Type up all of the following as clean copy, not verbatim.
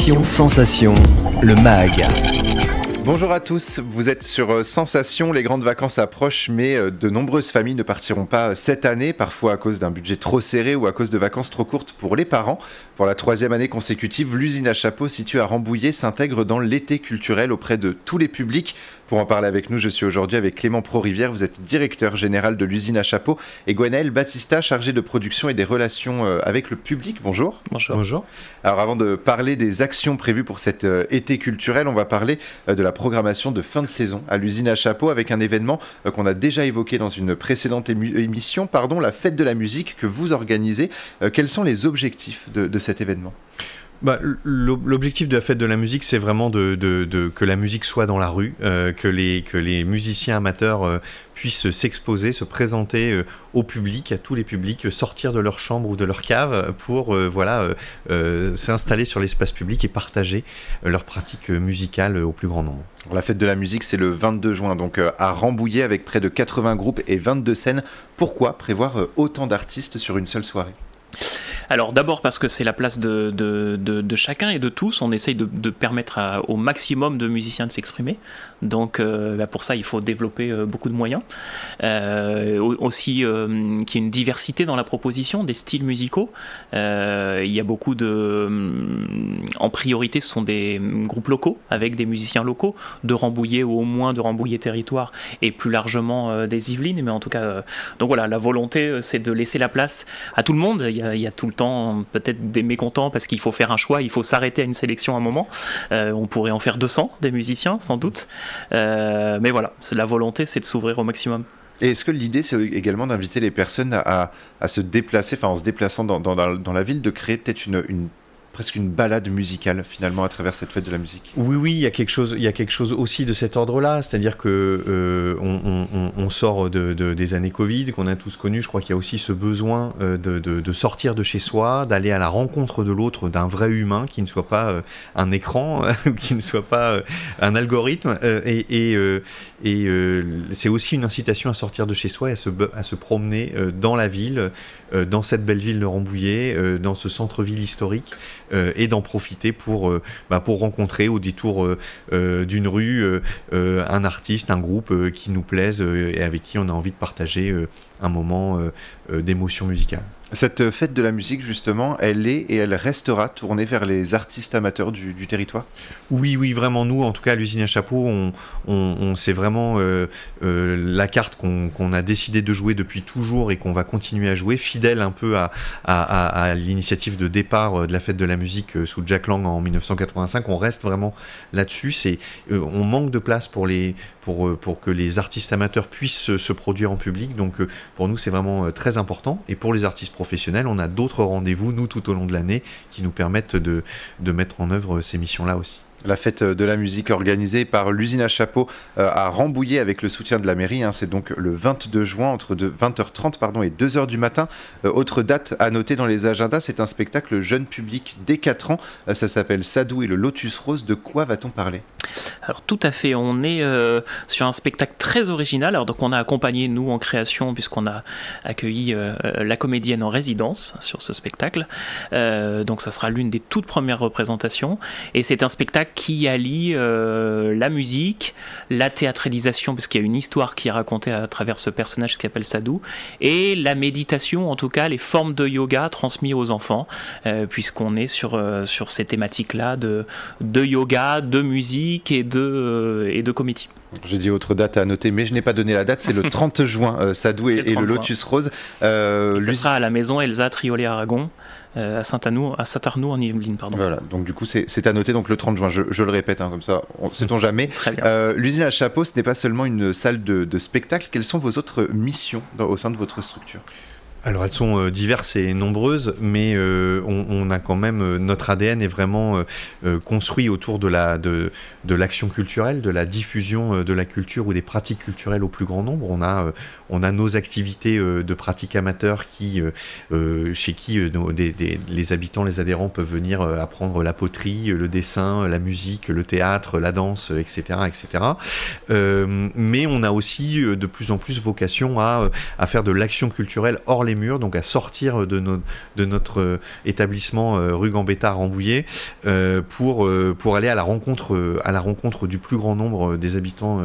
Sensation, le MAG. Bonjour à tous, vous êtes sur Sensation, les grandes vacances approchent, mais de nombreuses familles ne partiront pas cette année, parfois à cause d'un budget trop serré ou à cause de vacances trop courtes pour les parents. Pour la 3e année consécutive, l'usine à chapeaux située à Rambouillet s'intègre dans l'été culturel auprès de tous les publics. Pour en parler avec nous, je suis aujourd'hui avec Clément Prorivière, vous êtes directeur général de l'usine à chapeaux, et Gwenaëlle Battista, chargé de production et des relations avec le public. Bonjour. Bonjour. Alors avant de parler des actions prévues pour cet été culturel, on va parler de la programmation de fin de saison à l'usine à chapeaux avec un événement qu'on a déjà évoqué dans une précédente émission, la fête de la musique que vous organisez. Quels sont les objectifs de cet événement ? L'objectif de la fête de la musique, c'est vraiment que la musique soit dans la rue, que les musiciens amateurs puissent s'exposer, se présenter au public, à tous les publics, sortir de leur chambre ou de leur cave pour s'installer sur l'espace public et partager leur pratique musicale au plus grand nombre. Alors, la fête de la musique, c'est le 22 juin, donc à Rambouillet avec près de 80 groupes et 22 scènes. Pourquoi prévoir autant d'artistes sur une seule soirée ? Alors d'abord parce que c'est la place de chacun et de tous, on essaye de permettre au maximum de musiciens de s'exprimer, donc pour ça il faut développer beaucoup de moyens, aussi qu'il y ait une diversité dans la proposition des styles musicaux. Il y a beaucoup en priorité ce sont des groupes locaux avec des musiciens locaux de Rambouillet ou au moins de Rambouillet territoire et plus largement des Yvelines, mais en tout cas donc voilà, la volonté c'est de laisser la place à tout le monde. Il y a tout le temps peut-être des mécontents parce qu'il faut faire un choix, il faut s'arrêter à une sélection à un moment. On pourrait en faire 200 des musiciens sans doute, mais voilà, la volonté c'est de s'ouvrir au maximum. Et est-ce que l'idée c'est également d'inviter les personnes à se déplacer, en se déplaçant dans la ville, de créer peut-être presque une balade musicale finalement à travers cette fête de la musique ? Oui, il y a quelque chose aussi de cet ordre-là, c'est-à-dire que on sort des années Covid qu'on a tous connues. Je crois qu'il y a aussi ce besoin de sortir de chez soi, d'aller à la rencontre de l'autre, d'un vrai humain qui ne soit pas un écran, qui ne soit pas un algorithme, et c'est aussi une incitation à sortir de chez soi et à se promener dans la ville, dans cette belle ville de Rambouillet, dans ce centre-ville historique, et d'en profiter pour rencontrer au détour d'une rue un artiste, un groupe qui nous plaise et avec qui on a envie de partager un moment d'émotion musicale. Cette fête de la musique, justement, elle est et elle restera tournée vers les artistes amateurs du territoire ? Oui, vraiment. Nous, en tout cas, à l'usine à chapeaux, c'est vraiment la carte qu'on a décidé de jouer depuis toujours et qu'on va continuer à jouer, fidèle un peu à l'initiative de départ de la fête de la musique sous Jack Lang en 1985. On reste vraiment là-dessus. On manque de place pour que les artistes amateurs puissent se produire en public. Donc, pour nous, c'est vraiment très important. Et pour les artistes professionnels, on a d'autres rendez-vous, nous, tout au long de l'année, qui nous permettent de mettre en œuvre ces missions-là aussi. La fête de la musique organisée par l'usine à chapeaux à Rambouillet avec le soutien de la mairie, c'est donc le 22 juin entre 20h30 et 2h du matin. Autre date à noter dans les agendas, c'est un spectacle jeune public dès 4 ans, ça s'appelle Sadou et le Lotus Rose. De quoi va-t-on parler ? Alors tout à fait, on est sur un spectacle très original. Alors donc on a accompagné nous en création puisqu'on a accueilli la comédienne en résidence sur ce spectacle. Donc ça sera l'une des toutes premières représentations et c'est un spectacle qui allie la musique, la théâtralisation puisqu'il y a une histoire qui est racontée à travers ce personnage qui s'appelle Sadou et la méditation, en tout cas les formes de yoga transmises aux enfants puisqu'on est sur ces thématiques-là de yoga, de musique et de comédie. J'ai dit autre date à noter, mais je n'ai pas donné la date, c'est le 30 juin, Sadou et le Lotus Rose. Ça sera à la maison Elsa Triolet-Aragon, à Saint-Arnoux en Yvelines. Voilà, donc du coup c'est à noter, donc le 30 juin, je le répète, comme ça, sait-on jamais. Très bien. L'usine à chapeaux, ce n'est pas seulement une salle de spectacle, quelles sont vos autres missions au sein de votre structure ? Alors elles sont diverses et nombreuses, mais on a quand même, notre ADN est vraiment construit autour de l'action culturelle, de la diffusion de la culture ou des pratiques culturelles au plus grand nombre. On a nos activités de pratiques amateurs chez qui les habitants, les adhérents peuvent venir apprendre la poterie, le dessin, la musique, le théâtre, la danse, etc. Mais on a aussi de plus en plus vocation à faire de l'action culturelle hors les murs, donc à sortir de notre établissement rue Gambetta à Rambouillet, pour aller à la rencontre du plus grand nombre des habitants,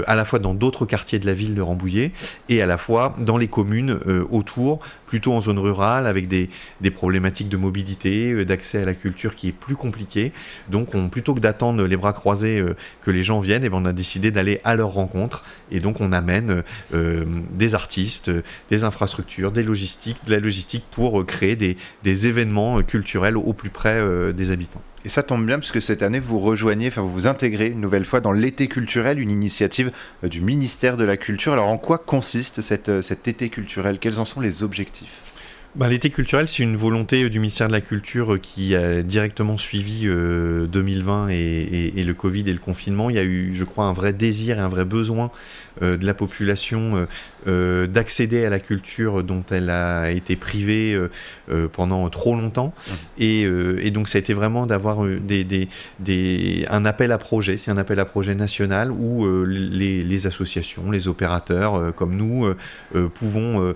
à la fois dans d'autres quartiers de la ville de Rambouillet et à la fois dans les communes autour, plutôt en zone rurale, avec des problématiques de mobilité, d'accès à la culture qui est plus compliquée. Donc plutôt que d'attendre les bras croisés que les gens viennent, on a décidé d'aller à leur rencontre, et donc on amène des artistes, des infrastructures, de la logistique pour créer des événements culturels au plus près des habitants. Et ça tombe bien puisque cette année vous vous intégrez une nouvelle fois dans l'été culturel, une initiative du ministère de la Culture. Alors en quoi consiste cet été culturel? Quels en sont les objectifs? L'été culturel, c'est une volonté du ministère de la Culture qui a directement suivi 2020 et le Covid et le confinement. Il y a eu, je crois, un vrai désir et un vrai besoin de la population d'accéder à la culture dont elle a été privée pendant trop longtemps. Et donc ça a été vraiment d'avoir un appel à projet. C'est un appel à projet national où les associations, les opérateurs comme nous pouvons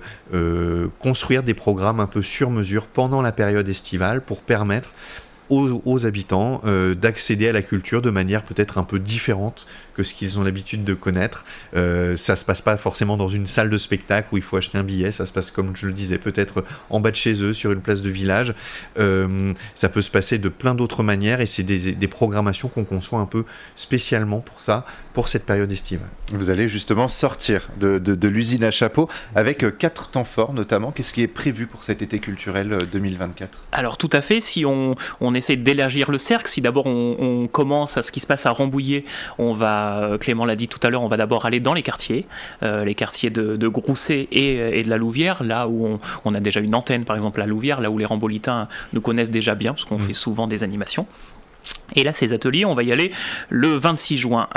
construire des programmes un peu sur mesure pendant la période estivale pour permettre aux habitants d'accéder à la culture de manière peut-être un peu différente que ce qu'ils ont l'habitude de connaître. Ça se passe pas forcément dans une salle de spectacle où il faut acheter un billet, ça se passe, comme je le disais, peut-être en bas de chez eux, sur une place de village. Ça peut se passer de plein d'autres manières, et c'est des programmations qu'on conçoit un peu spécialement pour ça, pour cette période estivale. Vous allez justement sortir de l'usine à chapeau avec 4 temps forts notamment. Qu'est-ce qui est prévu pour cet été culturel 2024 ? Alors tout à fait, si on essaie d'élargir le cercle, si d'abord on commence à ce qui se passe à Rambouillet, Clément l'a dit tout à l'heure, on va d'abord aller dans les quartiers de Grousset et de la Louvière, là où on a déjà une antenne, par exemple à Louvière, là où les Rambolitains nous connaissent déjà bien, parce qu'on fait souvent des animations. Et là, ces ateliers, on va y aller le 26 juin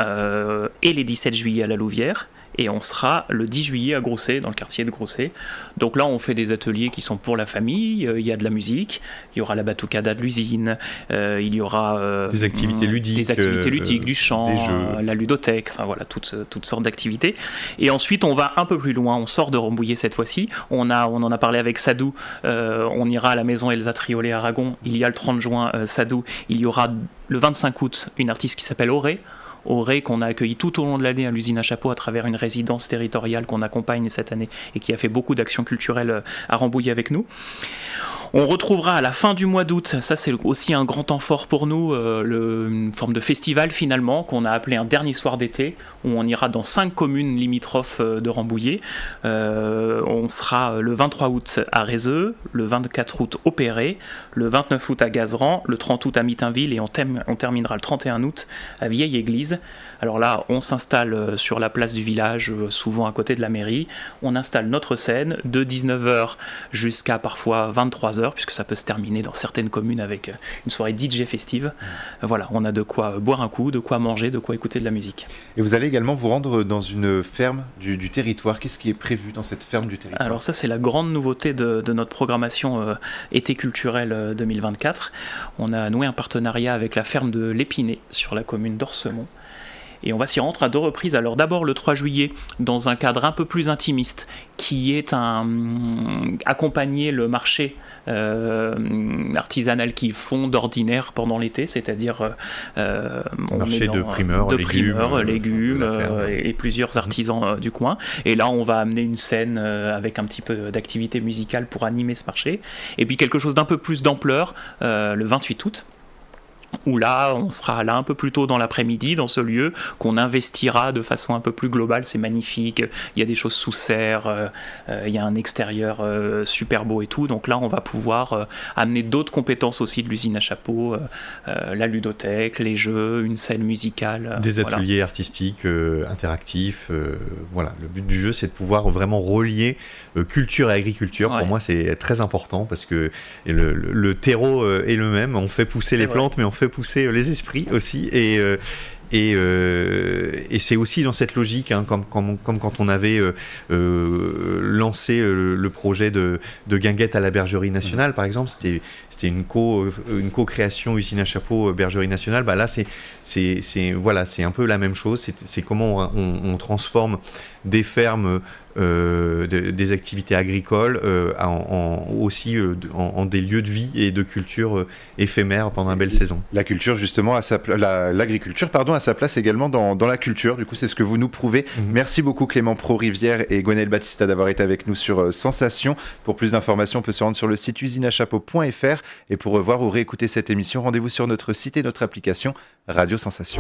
et les 17 juillet à la Louvière. Et on sera le 10 juillet à Grousset, dans le quartier de Grousset. Donc là, on fait des ateliers qui sont pour la famille. Il y a de la musique, il y aura la batucada de l'usine, il y aura des activités ludiques, du chant, des jeux, la ludothèque, enfin voilà, toutes sortes d'activités. Et ensuite, on va un peu plus loin, on sort de Rambouillet cette fois-ci. On en a parlé avec Sadou, on ira à la maison Elsa Triolet à Aragon. Il y a le 30 juin, Sadou. Il y aura le 25 août une artiste qui s'appelle Auré, qu'on a accueilli tout au long de l'année à l'usine à chapeau à travers une résidence territoriale qu'on accompagne cette année et qui a fait beaucoup d'actions culturelles à Rambouillet avec nous. On retrouvera à la fin du mois d'août, ça c'est aussi un grand temps fort pour nous, une forme de festival finalement qu'on a appelé un dernier soir d'été, où on ira dans 5 communes limitrophes de Rambouillet. On sera le 23 août à Rézeux, le 24 août au Perret, le 29 août à Gazeran, le 30 août à Mitainville, et on terminera le 31 août à Vieille-Église. Alors là, on s'installe sur la place du village, souvent à côté de la mairie. On installe notre scène de 19h jusqu'à parfois 23h, puisque ça peut se terminer dans certaines communes avec une soirée DJ festive. Voilà, on a de quoi boire un coup, de quoi manger, de quoi écouter de la musique. Et vous allez également vous rendre dans une ferme du territoire. Qu'est-ce qui est prévu dans cette ferme du territoire ? Alors ça, c'est la grande nouveauté de notre programmation été culturel 2024. On a noué un partenariat avec la ferme de l'Épinay sur la commune d'Orsemont. Et on va s'y rendre à 2 reprises. Alors d'abord le 3 juillet, dans un cadre un peu plus intimiste, qui est accompagner le marché artisanal qu'ils font d'ordinaire pendant l'été, c'est-à-dire marché de primeurs, légumes et plusieurs artisans du coin. Et là, on va amener une scène avec un petit peu d'activité musicale pour animer ce marché. Et puis quelque chose d'un peu plus d'ampleur, le 28 août. Où là, on sera là un peu plus tôt dans l'après-midi, dans ce lieu qu'on investira de façon un peu plus globale. C'est magnifique, il y a des choses sous serre, il y a un extérieur super beau et tout. Donc là, on va pouvoir amener d'autres compétences aussi de l'usine à chapeau, la ludothèque, les jeux, une scène musicale. Des ateliers artistiques, interactifs. Voilà. Le but du jeu, c'est de pouvoir vraiment relier culture et agriculture. Pour moi, c'est très important parce que le terreau est le même. On fait pousser les plantes, mais on fait pousser les esprits aussi, et c'est aussi dans cette logique, hein, comme quand on avait lancé le projet de guinguette à la Bergerie Nationale, par exemple. C'était une co-création usine à chapeau Bergerie Nationale. Là, c'est un peu la même chose. C'est comment on transforme des fermes, des activités agricoles, aussi en des lieux de vie et de culture éphémères pendant une belle saison. La culture, justement, l'agriculture, à sa place également dans la culture. Du coup, c'est ce que vous nous prouvez. Merci beaucoup Clément Pro-Rivière et Gwenaëlle Battista d'avoir été avec nous sur Sensation. Pour plus d'informations, on peut se rendre sur le site usineachapeau.fr et pour revoir ou réécouter cette émission, rendez-vous sur notre site et notre application Radio Sensation.